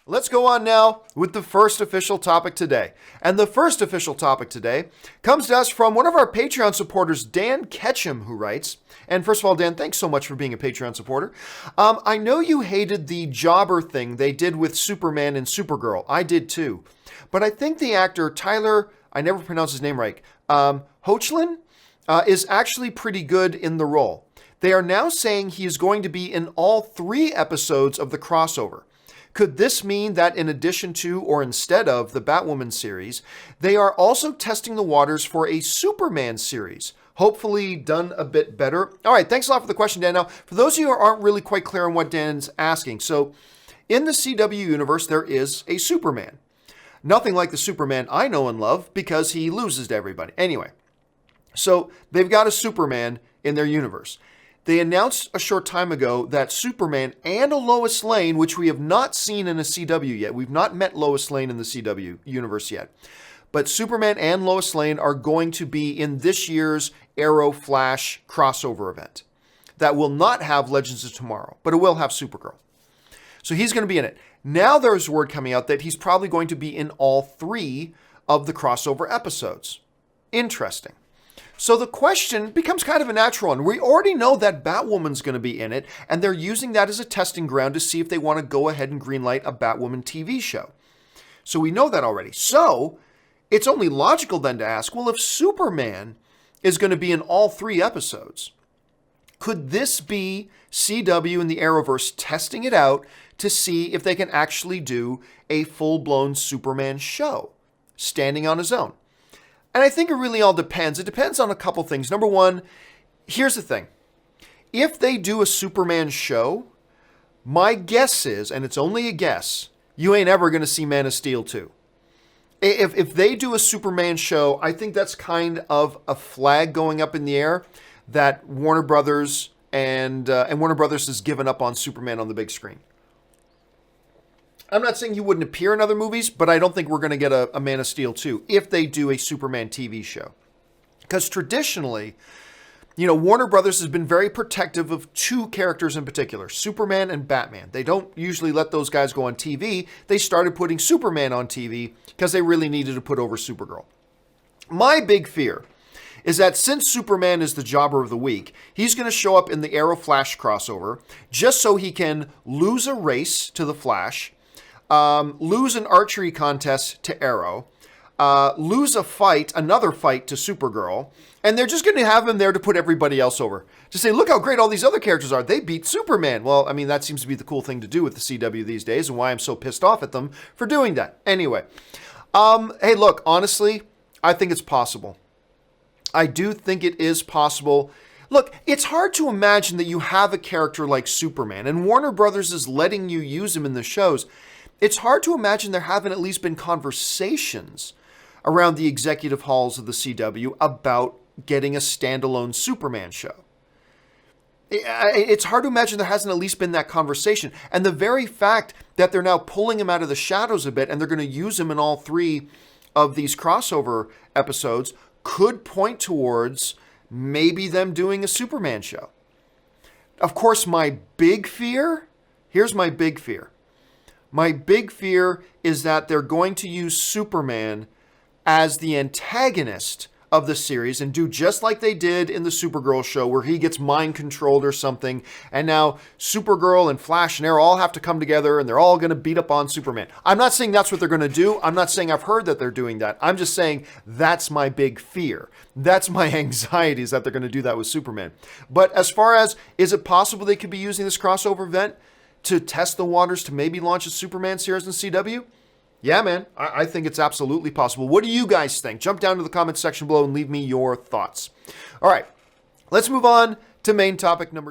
Let's go on now with the first official topic today. And the first official topic today comes to us from one of our Patreon supporters, Dan Ketchum, who writes, and first of all, Dan, thanks so much for being a Patreon supporter. I know you hated the jobber thing they did with Superman and Supergirl. I did too. But I think the actor Tyler, I never pronounce his name right, Hoechlin, is actually pretty good in the role. They are now saying he is going to be in all 3 episodes of the crossover. Could this mean that in addition to or instead of the Batwoman series, they are also testing the waters for a Superman series? Hopefully done a bit better. All right, thanks a lot for the question, Dan. Now, for those of you who aren't really quite clear on what Dan's asking, so in the CW universe, there is a Superman. Nothing like the Superman I know and love because he loses to everybody. Anyway, so they've got a Superman in their universe. They announced a short time ago that Superman and a Lois Lane, which we have not seen in a CW yet. We've not met Lois Lane in the CW universe yet. But Superman and Lois Lane are going to be in this year's Arrow Flash crossover event. That will not have Legends of Tomorrow, but it will have Supergirl. So he's going to be in it. Now there's word coming out that he's probably going to be in all 3 of the crossover episodes. Interesting. So the question becomes kind of a natural one. We already know that Batwoman's going to be in it, and they're using that as a testing ground to see if they want to go ahead and greenlight a Batwoman TV show. So we know that already. So it's only logical then to ask, well, if Superman is going to be in all 3 episodes, could this be CW and the Arrowverse testing it out to see if they can actually do a full-blown Superman show, standing on his own? And I think it really all depends. It depends on a couple things. Number one, here's the thing. If they do a Superman show, my guess is, and it's only a guess, you ain't ever going to see Man of Steel 2. If they do a Superman show, I think that's kind of a flag going up in the air that Warner Brothers and Warner Brothers has given up on Superman on the big screen. I'm not saying he wouldn't appear in other movies, but I don't think we're going to get a Man of Steel 2 if they do a Superman TV show. Because traditionally, Warner Brothers has been very protective of 2 characters in particular, Superman and Batman. They don't usually let those guys go on TV. They started putting Superman on TV because they really needed to put over Supergirl. My big fear is that since Superman is the jobber of the week, he's going to show up in the Arrow Flash crossover just so he can lose a race to the Flash, lose an archery contest to Arrow, lose another fight to Supergirl, and they're just going to have him there to put everybody else over. To say, look how great all these other characters are. They beat Superman. Well, I mean, that seems to be the cool thing to do with the CW these days, and why I'm so pissed off at them for doing that. Anyway, hey, look, honestly, I think it's possible. I do think it is possible. Look, it's hard to imagine that you have a character like Superman, and Warner Brothers is letting you use him in the shows. It's hard to imagine there haven't at least been conversations around the executive halls of the CW about getting a standalone Superman show. It's hard to imagine there hasn't at least been that conversation. And the very fact that they're now pulling him out of the shadows a bit and they're going to use him in all 3 of these crossover episodes could point towards maybe them doing a Superman show. Of course, here's my big fear. My big fear is that they're going to use Superman as the antagonist of the series and do just like they did in the Supergirl show where he gets mind controlled or something. And now Supergirl and Flash and Arrow all have to come together and they're all going to beat up on Superman. I'm not saying that's what they're going to do. I'm not saying I've heard that they're doing that. I'm just saying that's my big fear. That's my anxiety, is that they're going to do that with Superman. But as far as, is it possible they could be using this crossover event to test the waters to maybe launch a Superman series in CW? Yeah, man, I think it's absolutely possible. What do you guys think? Jump down to the comments section below and leave me your thoughts. All right, let's move on to main topic number 2.